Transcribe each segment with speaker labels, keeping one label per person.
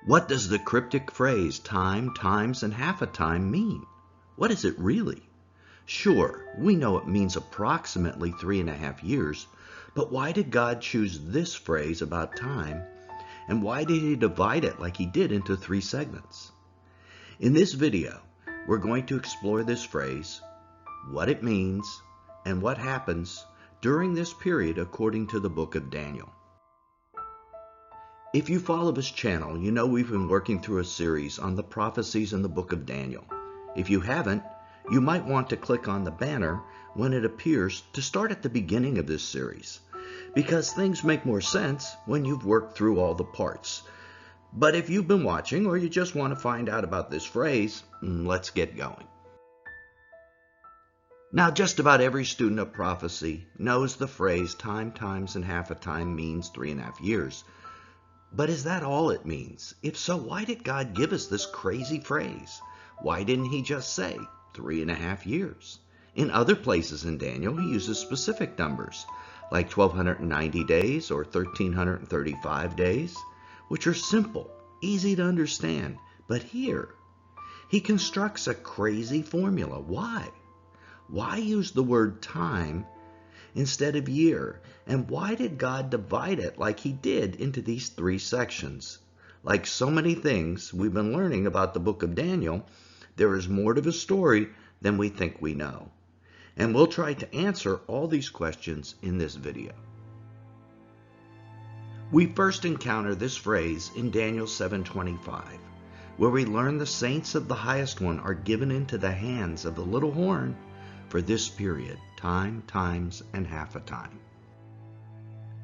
Speaker 1: What does the cryptic phrase time, times, and half a time mean? What is it really? Sure, we know it means approximately 3.5 years, but why did God choose this phrase about time, and why did he divide it like he did into 3 segments? In this video, we're going to explore this phrase, what it means, and what happens during this period according to the book of Daniel. If you follow this channel, you know we've been working through a series on the prophecies in the book of Daniel. If you haven't, you might want to click on the banner when it appears to start at the beginning of this series, because things make more sense when you've worked through all the parts. But if you've been watching or you just want to find out about this phrase, let's get going. Now, just about every student of prophecy knows the phrase time, times, and half a time means 3.5 years. But is that all it means? If so, why did God give us this crazy phrase? Why didn't he just say 3.5 years? In other places in Daniel, he uses specific numbers, like 1,290 days or 1,335 days, which are simple, easy to understand. But here, he constructs a crazy formula. Why? Why use the word time instead of year? And why did God divide it like he did into these 3 sections? Like so many things we've been learning about the book of Daniel, there is more to the story than we think we know. And we'll try to answer all these questions in this video. We first encounter this phrase in Daniel 7:25, where we learn the saints of the highest one are given into the hands of the little horn for this period, time, times, and half a time.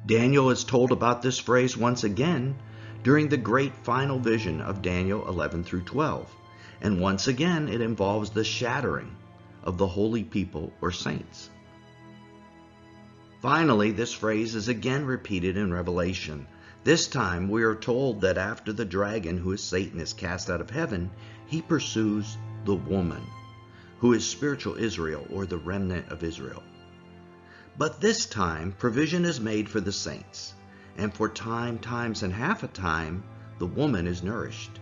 Speaker 1: Daniel is told about this phrase once again during the great final vision of Daniel 11 through 12. And once again, it involves the shattering of the holy people or saints. Finally, this phrase is again repeated in Revelation. This time, we are told that after the dragon, who is Satan, is cast out of heaven, he pursues the woman, who is spiritual Israel, or the remnant of Israel. But this time, provision is made for the saints, and for time, times, and half a time, the woman is nourished.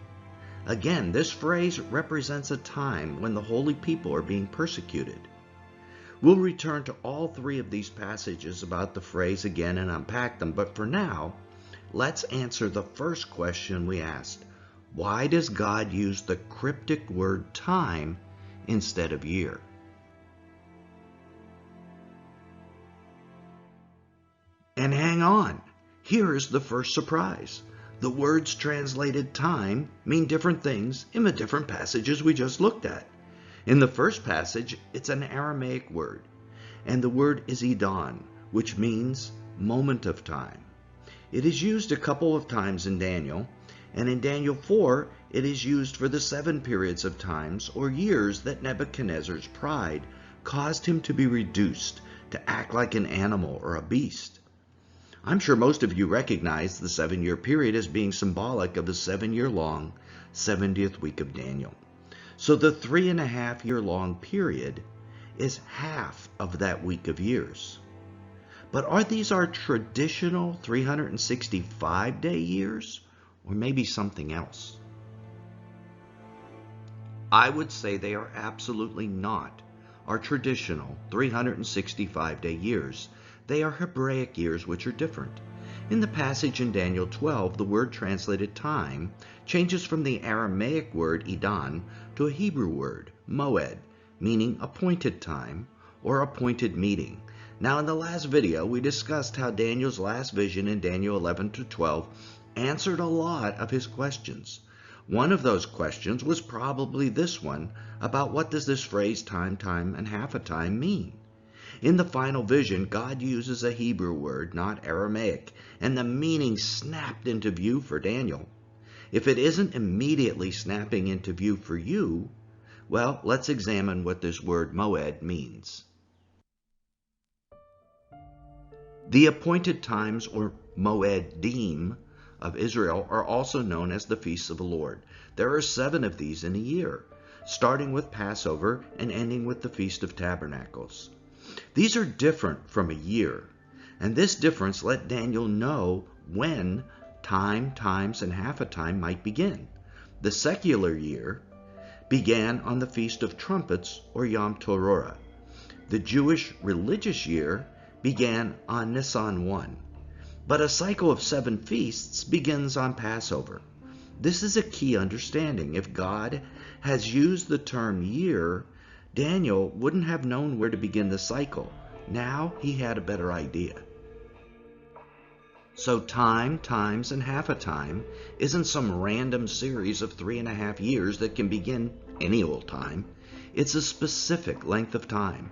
Speaker 1: Again, this phrase represents a time when the holy people are being persecuted. We'll return to all 3 of these passages about the phrase again and unpack them, but for now, let's answer the first question we asked. Why does God use the cryptic word time instead of year? And hang on, here is the first surprise. The words translated time mean different things in the different passages we just looked at. In the first passage, it's an Aramaic word, and the word is Edon, which means moment of time. It is used a couple of times in Daniel, and in Daniel 4, it is used for the 7 periods of times or years that Nebuchadnezzar's pride caused him to be reduced to act like an animal or a beast. I'm sure most of you recognize the 7-year period as being symbolic of the 7-year-long 70th week of Daniel. So the 3.5-year-long period is half of that week of years. But are these our traditional 365-day years, or maybe something else? I would say they are absolutely not our traditional 365-day years. They are Hebraic years, which are different. In the passage in Daniel 12, the word translated time changes from the Aramaic word Edon to a Hebrew word, moed, meaning appointed time or appointed meeting. Now, in the last video, we discussed how Daniel's last vision in Daniel 11 to 12 answered a lot of his questions. One of those questions was probably this one about what does this phrase time, time, and half a time mean? In the final vision, God uses a Hebrew word, not Aramaic, and the meaning snapped into view for Daniel. If it isn't immediately snapping into view for you, well, let's examine what this word moed means. The appointed times, or moedim, of Israel are also known as the feasts of the Lord. There are 7 of these in a year, starting with Passover and ending with the Feast of Tabernacles. These are different from a year, and this difference let Daniel know when time, times, and half a time might begin. The secular year began on the Feast of Trumpets, or Yom Teruah. The Jewish religious year began on Nisan 1. But a cycle of 7 feasts begins on Passover. This is a key understanding. If God has used the term year, Daniel wouldn't have known where to begin the cycle. Now he had a better idea. So time, times, and half a time isn't some random series of 3.5 years that can begin any old time. It's a specific length of time.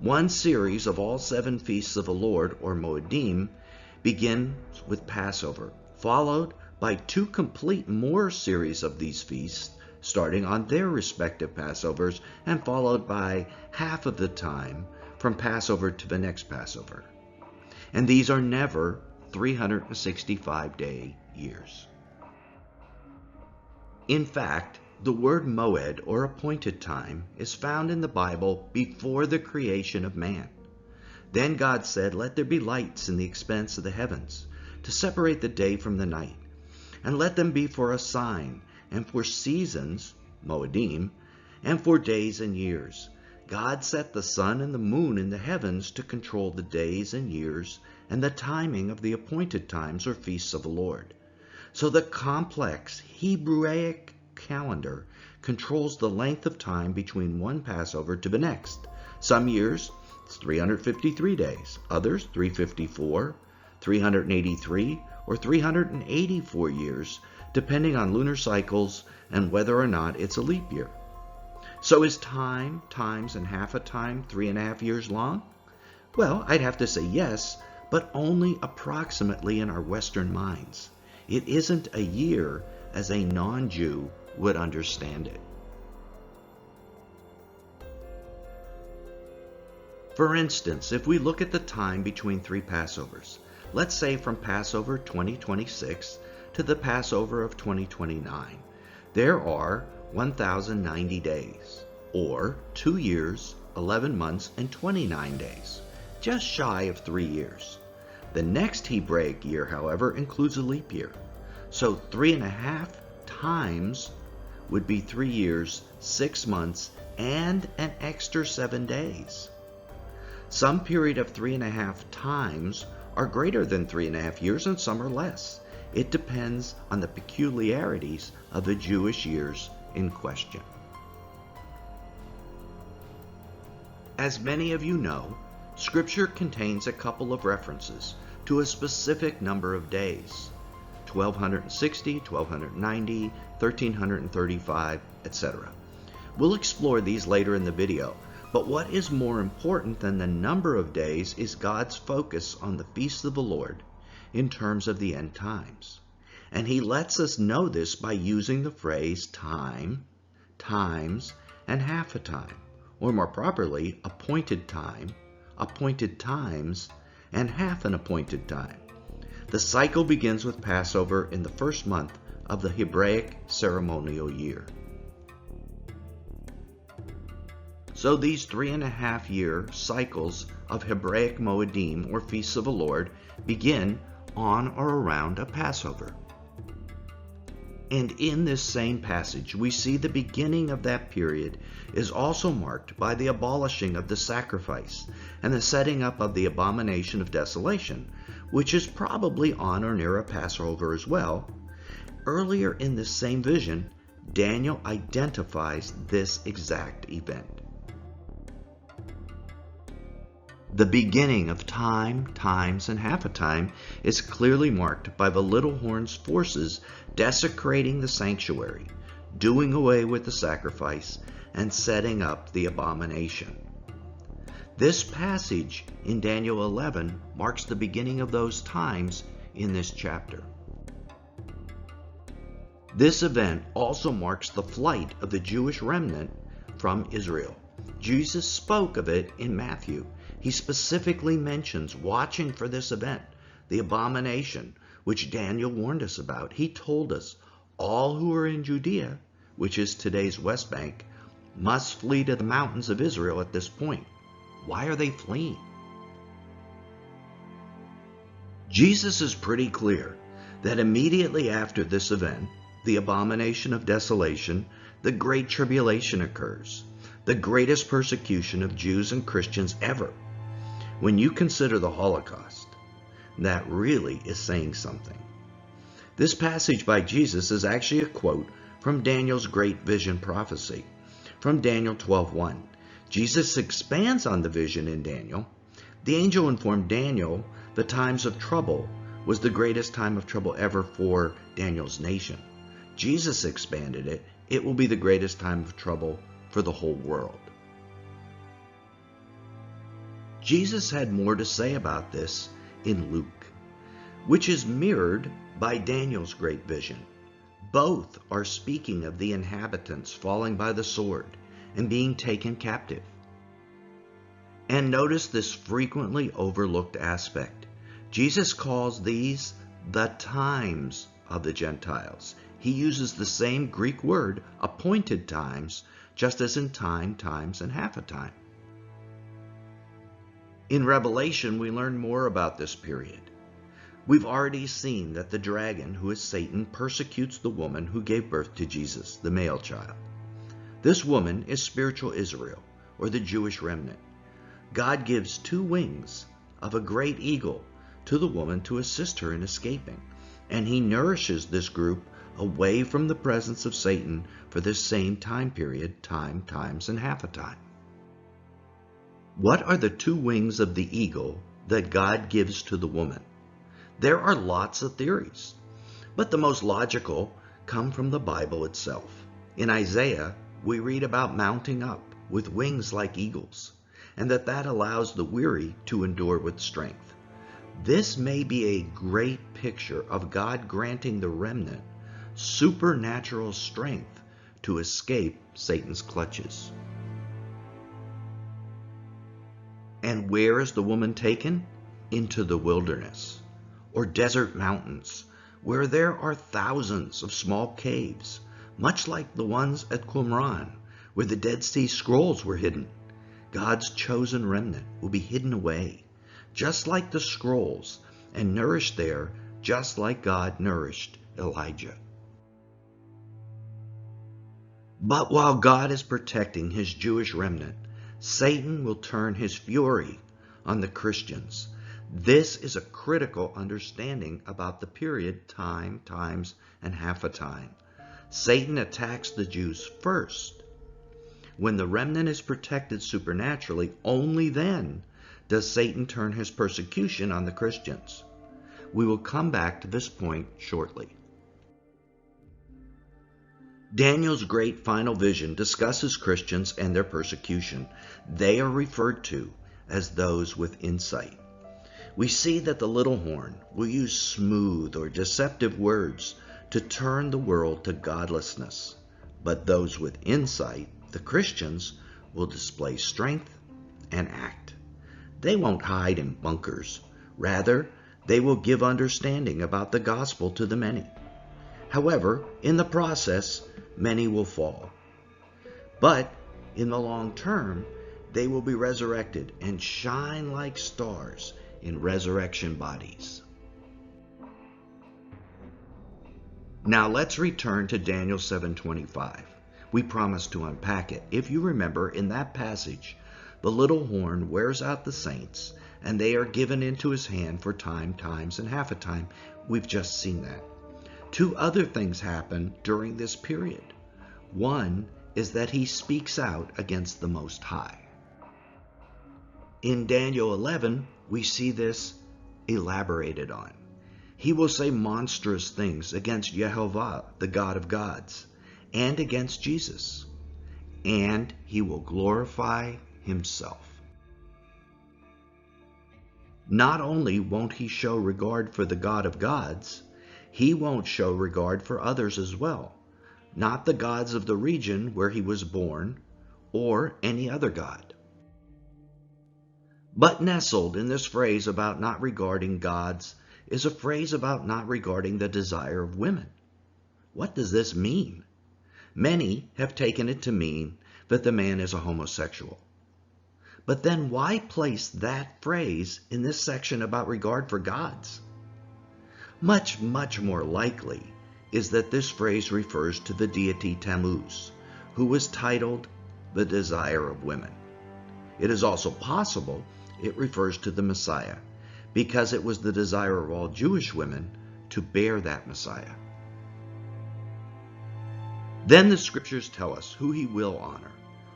Speaker 1: One series of all 7 feasts of the Lord, or Moedim, begins with Passover, followed by 2 complete more series of these feasts, starting on their respective Passovers, and followed by half of the time from Passover to the next Passover. And these are never 365-day years. In fact, the word moed, or appointed time, is found in the Bible before the creation of man. Then God said, "Let there be lights in the expanse of the heavens, to separate the day from the night, and let them be for a sign, and for seasons," Moedim, "and for days and years." God set the sun and the moon in the heavens to control the days and years and the timing of the appointed times, or feasts of the Lord. So the complex Hebraic calendar controls the length of time between one Passover to the next. Some years it's 353 days, others 354, 383, or 384 years, depending on lunar cycles and whether or not it's a leap year. So is time, times, and half a time 3.5 years long? Well, I'd have to say yes, but only approximately in our Western minds. It isn't a year as a non-Jew would understand it. For instance, if we look at the time between 3 Passovers, let's say from Passover 2026 to the Passover of 2029, there are 1,090 days, or 2 years, 11 months, and 29 days, just shy of 3 years. The next Hebraic year, however, includes a leap year. So 3.5 times would be 3 years, 6 months, and an extra 7 days. Some period of 3.5 times are greater than 3.5 years, and some are less. It depends on the peculiarities of the Jewish years in question. As many of you know, Scripture contains a couple of references to a specific number of days: 1,260, 1,290, 1,335, etc. We'll explore these later in the video, but what is more important than the number of days is God's focus on the feasts of the Lord in terms of the end times. And he lets us know this by using the phrase time, times, and half a time, or more properly, appointed time, appointed times, and half an appointed time. The cycle begins with Passover in the first month of the Hebraic ceremonial year. So these 3.5-year cycles of Hebraic Moedim, or Feasts of the Lord, begin on or around a Passover. And in this same passage, we see the beginning of that period is also marked by the abolishing of the sacrifice and the setting up of the abomination of desolation, which is probably on or near a Passover as well. Earlier in this same vision, Daniel identifies this exact event. The beginning of time, times, and half a time is clearly marked by the little horn's forces desecrating the sanctuary, doing away with the sacrifice, and setting up the abomination. This passage in Daniel 11 marks the beginning of those times in this chapter. This event also marks the flight of the Jewish remnant from Israel. Jesus spoke of it in Matthew. He specifically mentions watching for this event, the abomination, which Daniel warned us about. He told us, all who are in Judea, which is today's West Bank, must flee to the mountains of Israel at this point. Why are they fleeing? Jesus is pretty clear that immediately after this event, the abomination of desolation, the Great Tribulation occurs, the greatest persecution of Jews and Christians ever. When you consider the Holocaust, that really is saying something. This passage by Jesus is actually a quote from Daniel's great vision prophecy, from Daniel 12:1. Jesus expands on the vision in Daniel. The angel informed Daniel the times of trouble was the greatest time of trouble ever for Daniel's nation. Jesus expanded it. It will be the greatest time of trouble for the whole world. Jesus had more to say about this in Luke, which is mirrored by Daniel's great vision. Both are speaking of the inhabitants falling by the sword and being taken captive. And notice this frequently overlooked aspect. Jesus calls these the times of the Gentiles. He uses the same Greek word, appointed times, just as in time, times, and half a time. In Revelation, we learn more about this period. We've already seen that the dragon, who is Satan, persecutes the woman who gave birth to Jesus, the male child. This woman is spiritual Israel, or the Jewish remnant. God gives 2 wings of a great eagle to the woman to assist her in escaping, and he nourishes this group away from the presence of Satan for this same time period, time, times, and half a time. What are the 2 wings of the eagle that God gives to the woman? There are lots of theories, but the most logical come from the Bible itself. In Isaiah, we read about mounting up with wings like eagles, and that allows the weary to endure with strength. This may be a great picture of God granting the remnant supernatural strength to escape Satan's clutches. And where is the woman taken? Into the wilderness, or desert mountains, where there are thousands of small caves, much like the ones at Qumran, where the Dead Sea Scrolls were hidden. God's chosen remnant will be hidden away, just like the scrolls, and nourished there, just like God nourished Elijah. But while God is protecting his Jewish remnant, Satan will turn his fury on the Christians. This is a critical understanding about the period, time, times, and half a time. Satan attacks the Jews first. When the remnant is protected supernaturally, only then does Satan turn his persecution on the Christians. We will come back to this point shortly. Daniel's great final vision discusses Christians and their persecution. They are referred to as those with insight. We see that the little horn will use smooth or deceptive words to turn the world to godlessness. But those with insight, the Christians, will display strength and act. They won't hide in bunkers. Rather, they will give understanding about the gospel to the many. However, in the process, many will fall. But in the long term, they will be resurrected and shine like stars in resurrection bodies. Now let's return to Daniel 7:25. We promised to unpack it. If you remember, in that passage, the little horn wears out the saints, and they are given into his hand for time, times, and half a time. We've just seen that. 2 other things happen during this period. One is that he speaks out against the Most High. In Daniel 11, we see this elaborated on. He will say monstrous things against Jehovah, the God of gods, and against Jesus, and he will glorify himself. Not only won't he show regard for the God of gods, he won't show regard for others as well, not the gods of the region where he was born, or any other god. But nestled in this phrase about not regarding gods is a phrase about not regarding the desire of women. What does this mean? Many have taken it to mean that the man is a homosexual. But then why place that phrase in this section about regard for gods? Much, much more likely is that this phrase refers to the deity Tammuz, who was titled the desire of women. It is also possible it refers to the Messiah, because it was the desire of all Jewish women to bear that Messiah. Then the scriptures tell us who he will honor: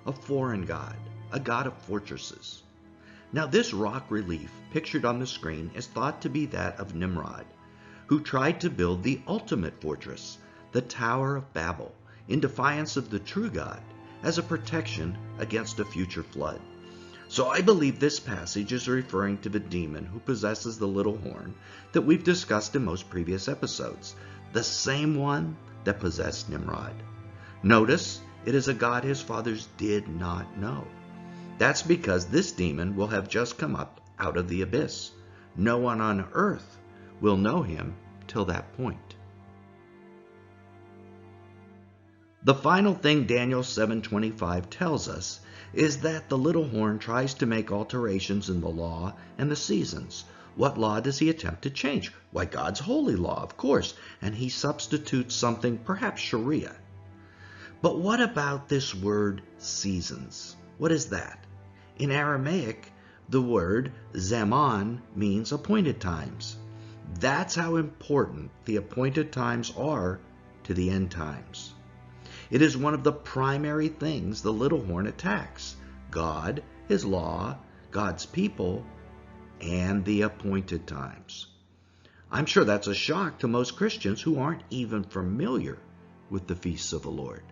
Speaker 1: a foreign god, a god of fortresses. Now this rock relief pictured on the screen is thought to be that of Nimrod, who tried to build the ultimate fortress, the Tower of Babel, in defiance of the true God, as a protection against a future flood. So I believe this passage is referring to the demon who possesses the little horn that we've discussed in most previous episodes, the same one that possessed Nimrod. Notice, it is a god his fathers did not know. That's because this demon will have just come up out of the abyss. No one on earth will know him till that point. The final thing Daniel 7:25 tells us is that the little horn tries to make alterations in the law and the seasons. What law does he attempt to change? Why, God's holy law, of course, and he substitutes something, perhaps Sharia. But what about this word seasons? What is that? In Aramaic, the word zaman means appointed times. That's how important the appointed times are to the end times. It is one of the primary things the little horn attacks: God, his law, God's people, and the appointed times. I'm sure that's a shock to most Christians who aren't even familiar with the feasts of the Lord.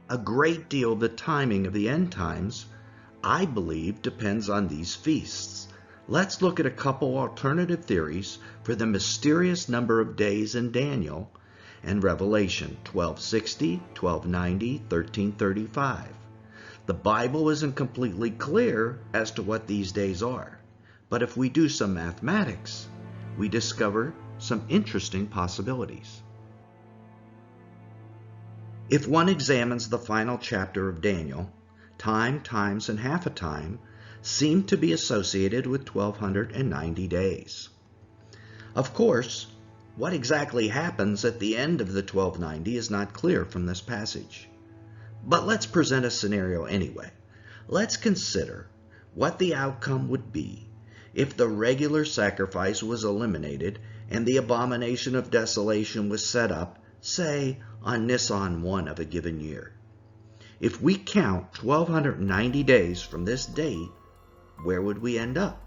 Speaker 1: A great deal of the timing of the end times, I believe, depends on these feasts. Let's look at a couple alternative theories for the mysterious number of days in Daniel and Revelation: 1260, 1290, 1335. The Bible isn't completely clear as to what these days are, but if we do some mathematics, we discover some interesting possibilities. If one examines the final chapter of Daniel, time, times, and half a time seem to be associated with 1290 days. Of course, what exactly happens at the end of the 1290 is not clear from this passage. But let's present a scenario anyway. Let's consider what the outcome would be if the regular sacrifice was eliminated and the abomination of desolation was set up, say, on Nisan 1 of a given year. If we count 1290 days from this date, where would we end up?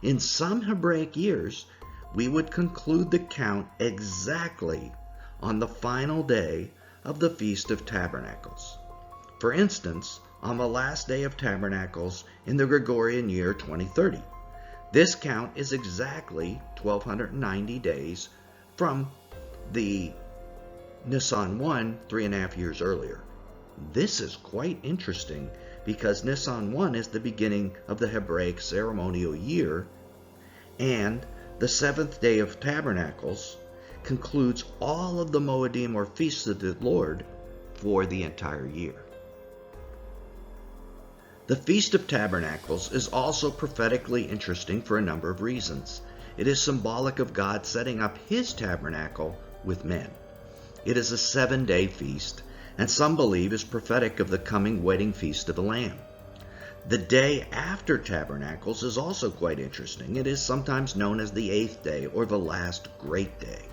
Speaker 1: In some Hebraic years, we would conclude the count exactly on the final day of the Feast of Tabernacles. For instance, on the last day of Tabernacles in the Gregorian year 2030. This count is exactly 1290 days from the Nisan 1, 3.5 years earlier. This is quite interesting because Nisan 1 is the beginning of the Hebraic ceremonial year, and the seventh day of Tabernacles concludes all of the Moedim or Feasts of the Lord for the entire year. The Feast of Tabernacles is also prophetically interesting for a number of reasons. It is symbolic of God setting up his tabernacle with men. It is a 7-day feast, and some believe is prophetic of the coming wedding feast of the Lamb. The day after Tabernacles is also quite interesting. It is sometimes known as the 8th day or the last great day.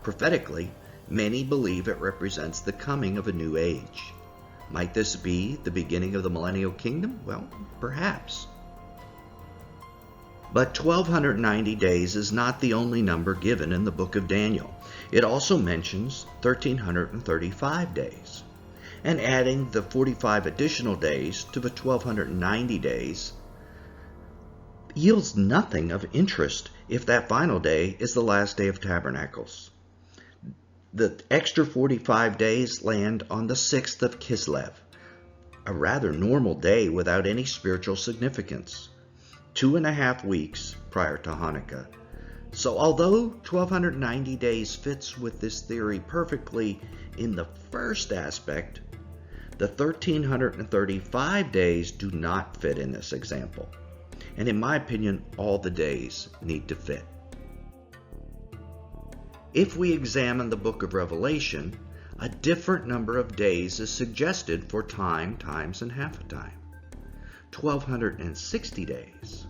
Speaker 1: Prophetically, many believe it represents the coming of a new age. Might this be the beginning of the millennial kingdom? Well, perhaps. But 1290 days is not the only number given in the book of Daniel. It also mentions 1335 days. And adding the 45 additional days to the 1290 days yields nothing of interest if that final day is the last day of Tabernacles. The extra 45 days land on the 6th of Kislev, a rather normal day without any spiritual significance, 2.5 weeks prior to Hanukkah. So although 1290 days fits with this theory perfectly in the first aspect, the 1335 days do not fit in this example. And in my opinion, all the days need to fit. If we examine the book of Revelation, a different number of days is suggested for time, times, and half a time. 1,260 days.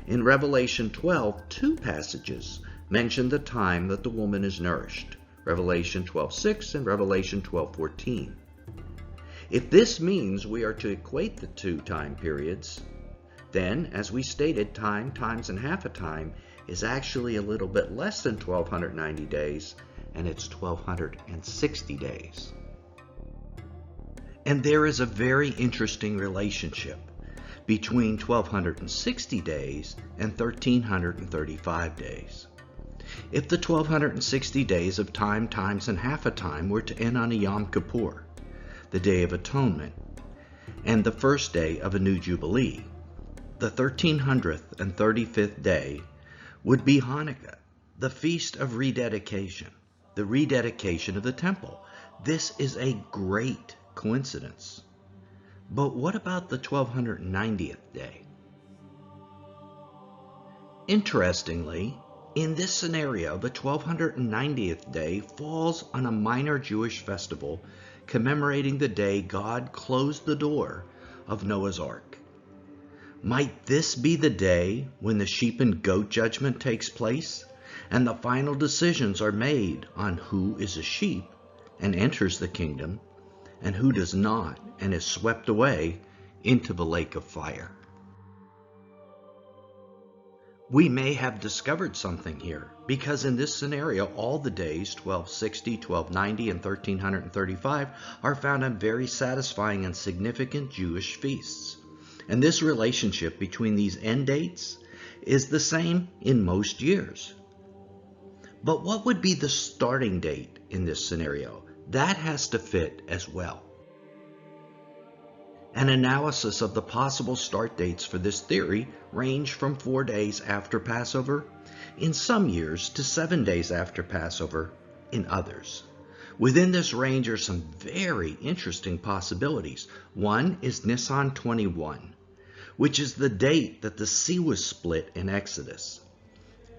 Speaker 1: In Revelation 12, two passages mention the time that the woman is nourished, Revelation 12:6 and Revelation 12:14. If this means we are to equate the two time periods, then, as we stated, time, times, and half a time is actually a little bit less than 1,290 days, and it's 1,260 days. And there is a very interesting relationship between 1,260 days and 1,335 days. If the 1,260 days of time, times, and half a time were to end on a Yom Kippur, the Day of Atonement, and the first day of a new Jubilee, the 1,335th day would be Hanukkah, the Feast of Rededication, the rededication of the temple. This is a great coincidence. But what about the 1,290th day? Interestingly, in this scenario, the 1,290th day falls on a minor Jewish festival commemorating the day God closed the door of Noah's Ark. Might this be the day when the sheep and goat judgment takes place and the final decisions are made on who is a sheep and enters the kingdom and who does not and is swept away into the lake of fire? We may have discovered something here, because in this scenario, all the days, 1260, 1290, and 1335, are found on very satisfying and significant Jewish feasts. And this relationship between these end dates is the same in most years. But what would be the starting date in this scenario? That has to fit as well. An analysis of the possible start dates for this theory range from 4 days after Passover in some years to 7 days after Passover in others. Within this range are some very interesting possibilities. One is Nisan 21, which is the date that the sea was split in Exodus.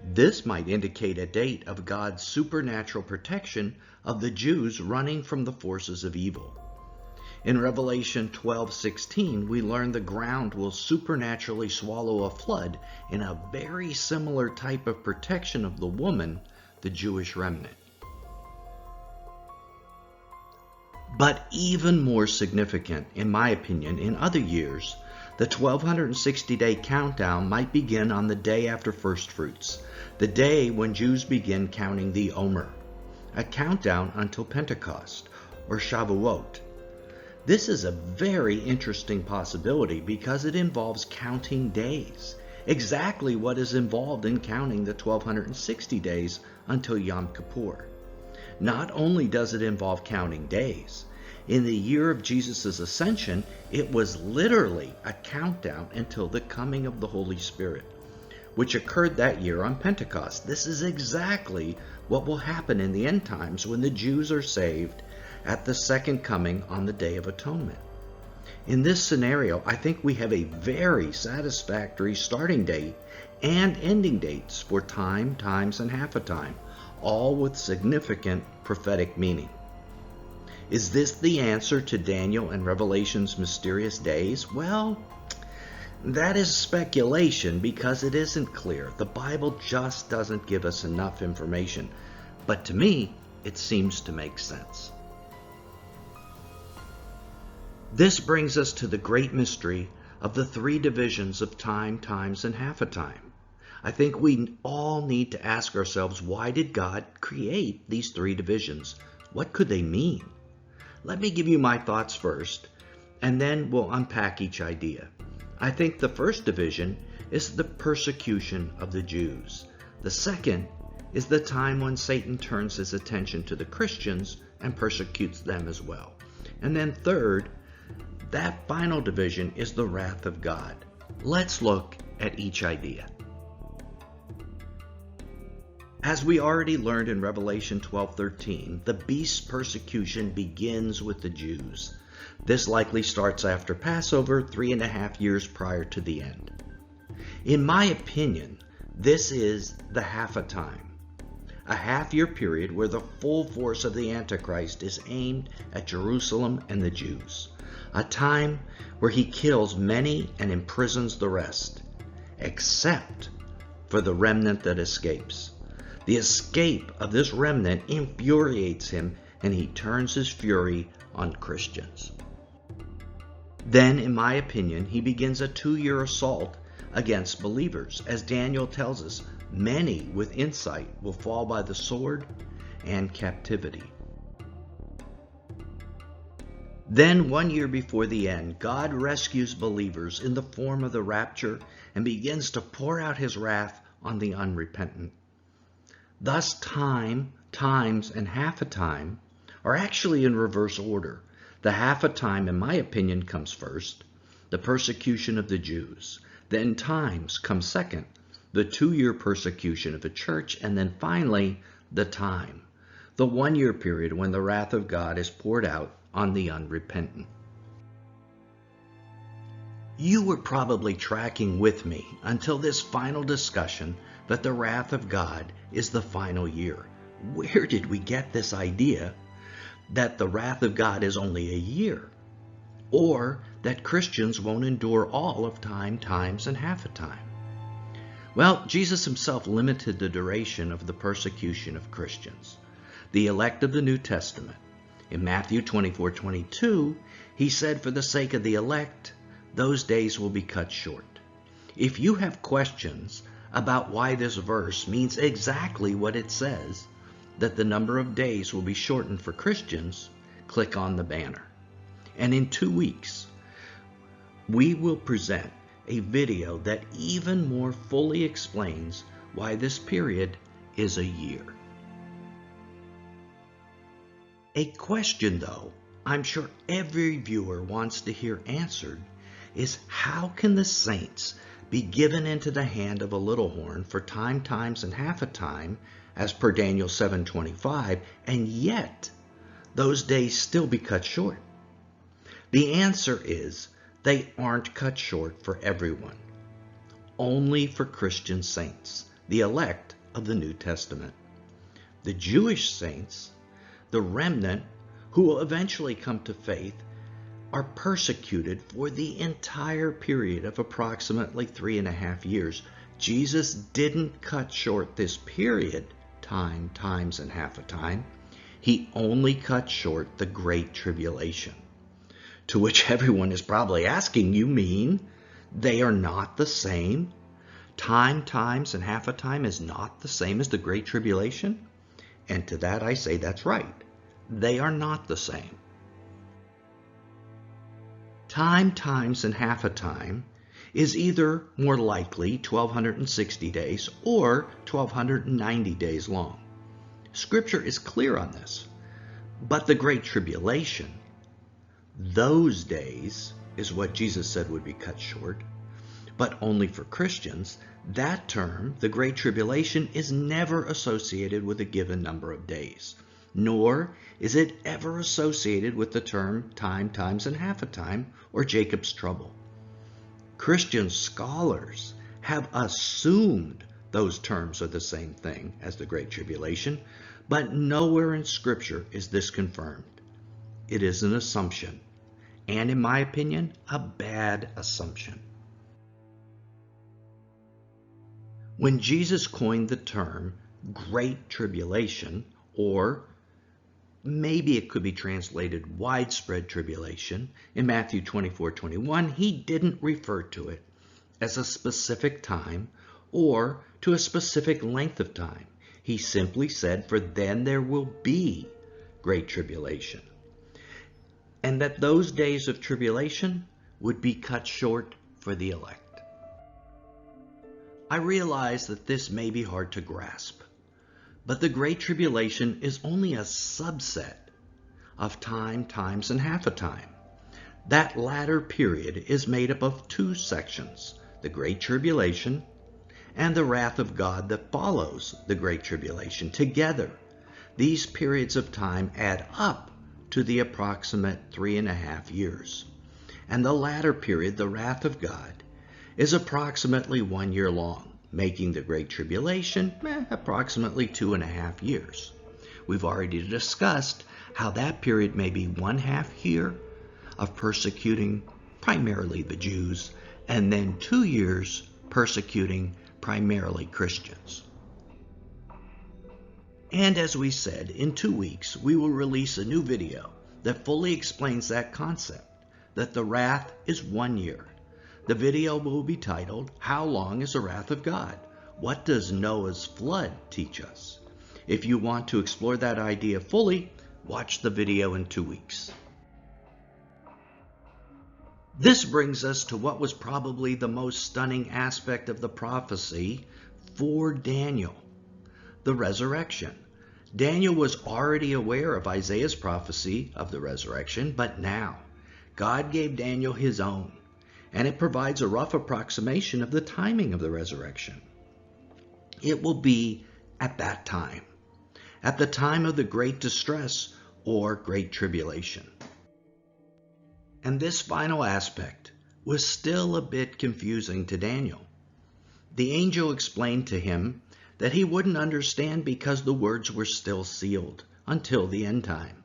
Speaker 1: This might indicate a date of God's supernatural protection of the Jews running from the forces of evil. In Revelation 12:16, we learn the ground will supernaturally swallow a flood in a very similar type of protection of the woman, the Jewish remnant. But even more significant, in my opinion, in other years, the 1,260-day countdown might begin on the day after first fruits, the day when Jews begin counting the Omer, a countdown until Pentecost, or Shavuot. This is a very interesting possibility because it involves counting days, exactly what is involved in counting the 1,260 days until Yom Kippur. Not only does it involve counting days, in the year of Jesus' ascension, it was literally a countdown until the coming of the Holy Spirit, which occurred that year on Pentecost. This is exactly what will happen in the end times when the Jews are saved at the second coming on the Day of Atonement. In this scenario, I think we have a very satisfactory starting date and ending dates for time, times, and half a time, all with significant prophetic meaning. Is this the answer to Daniel and Revelation's mysterious days? Well, that is speculation because it isn't clear. The Bible just doesn't give us enough information. But to me, it seems to make sense. This brings us to the great mystery of the three divisions of time, times, and half a time. I think we all need to ask ourselves, why did God create these three divisions? What could they mean? Let me give you my thoughts first, and then we'll unpack each idea. I think the first division is the persecution of the Jews. The second is the time when Satan turns his attention to the Christians and persecutes them as well. And then third, that final division is the wrath of God. Let's look at each idea. As we already learned in Revelation 12:13, the beast's persecution begins with the Jews. This likely starts after Passover, 3.5 years prior to the end. In my opinion, this is the half a time. a half-year period where the full force of the Antichrist is aimed at Jerusalem and the Jews, a time where he kills many and imprisons the rest, except for the remnant that escapes. The escape of this remnant infuriates him, and he turns his fury on Christians. Then, in my opinion, he begins a 2-year assault against believers. As Daniel tells us, many with insight will fall by the sword and captivity. Then, 1 year before the end, God rescues believers in the form of the rapture and begins to pour out his wrath on the unrepentant. Thus, time, times, and half a time are actually in reverse order. The half a time, in my opinion, comes first, the persecution of the Jews. Then times comes second, the 2-year persecution of the church, and then finally, the time, the 1-year period when the wrath of God is poured out on the unrepentant. You were probably tracking with me until this final discussion that the wrath of God is the final year. Where did we get this idea that the wrath of God is only a year? Or that Christians won't endure all of time, times, and half a time? Well, Jesus himself limited the duration of the persecution of Christians, the elect of the New Testament. In Matthew 24:22, he said, "For the sake of the elect, those days will be cut short." If you have questions about why this verse means exactly what it says, that the number of days will be shortened for Christians, click on the banner. And in 2 weeks, we will present a video that even more fully explains why this period is a year. A question, though, I'm sure every viewer wants to hear answered is, how can the saints be given into the hand of a little horn for time, times, and half a time, as per Daniel 7:25, and yet those days still be cut short? The answer is, they aren't cut short for everyone. Only for Christian saints, the elect of the New Testament. The Jewish saints, the remnant who will eventually come to faith, are persecuted for the entire period of approximately 3.5 years. Jesus didn't cut short this period, time, times, and half a time. He only cut short the Great Tribulation. To which everyone is probably asking, you mean they are not the same? Time, times, and half a time is not the same as the Great Tribulation? And to that I say that's right. They are not the same. Time, times, and half a time is either more likely 1,260 days or 1,290 days long. Scripture is clear on this. But the Great Tribulation, those days, is what Jesus said would be cut short, but only for Christians. That term, the Great Tribulation, is never associated with a given number of days, nor is it ever associated with the term time, times, and half a time, or Jacob's trouble. Christian scholars have assumed those terms are the same thing as the Great Tribulation, but nowhere in Scripture is this confirmed. It is an assumption, and in my opinion, a bad assumption. When Jesus coined the term Great Tribulation, or maybe it could be translated widespread tribulation, in Matthew 24:21, he didn't refer to it as a specific time or to a specific length of time. He simply said, "For then there will be great tribulation," and that those days of tribulation would be cut short for the elect. I realize that this may be hard to grasp, but the Great Tribulation is only a subset of time, times, and half a time. That latter period is made up of 2 sections, the Great Tribulation and the wrath of God that follows the Great Tribulation. Together, these periods of time add up to the approximate 3.5 years. And the latter period, the wrath of God, is approximately 1 year long. making the Great Tribulation approximately 2.5 years. We've already discussed how that period may be 1/2 year of persecuting primarily the Jews, and then 2 years persecuting primarily Christians. And as we said, in 2 weeks we will release a new video that fully explains that concept, that the wrath is 1 year. The video will be titled, How Long is the Wrath of God? What does Noah's flood teach us? If you want to explore that idea fully, watch the video in 2 weeks. This brings us to what was probably the most stunning aspect of the prophecy for Daniel, the resurrection. Daniel was already aware of Isaiah's prophecy of the resurrection, but now God gave Daniel his own, and it provides a rough approximation of the timing of the resurrection. It will be at that time, at the time of the great distress or great tribulation. And this final aspect was still a bit confusing to Daniel. The angel explained to him that he wouldn't understand because the words were still sealed until the end time.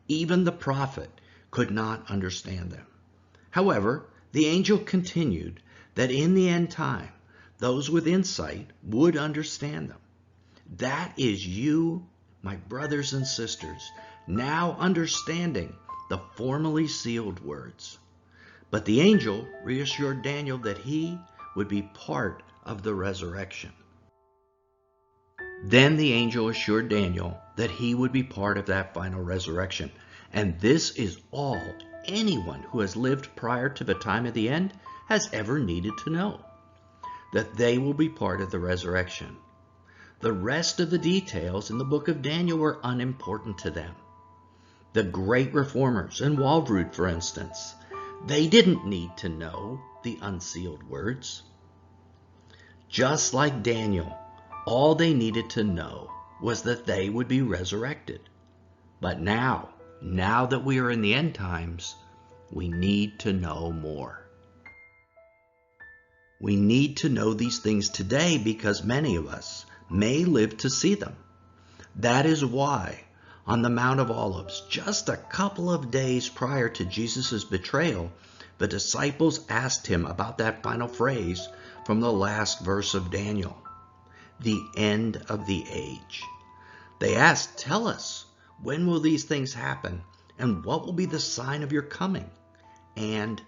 Speaker 1: Even the prophet could not understand them. However, the angel continued that in the end time, those with insight would understand them. That is you, my brothers and sisters, now understanding the formally sealed words. But the angel reassured Daniel that he would be part of the resurrection. Then the angel assured Daniel that he would be part of that final resurrection. And this is all anyone who has lived prior to the time of the end has ever needed to know, that they will be part of the resurrection. The rest of the details in the book of Daniel were unimportant to them. The great reformers in Walvrud, for instance, they didn't need to know the unsealed words. Just like Daniel, all they needed to know was that they would be resurrected. But now that we are in the end times, we need to know more. We need to know these things today because many of us may live to see them. That is why on the Mount of Olives, just a couple of days prior to Jesus' betrayal, the disciples asked him about that final phrase from the last verse of Daniel, the end of the age. They asked, tell us, when will these things happen, and what will be the sign of your coming and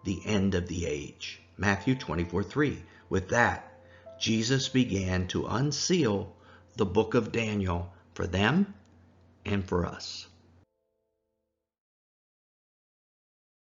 Speaker 1: the end of the age? Matthew 24:3. With that, Jesus began to unseal the book of Daniel for them and for us.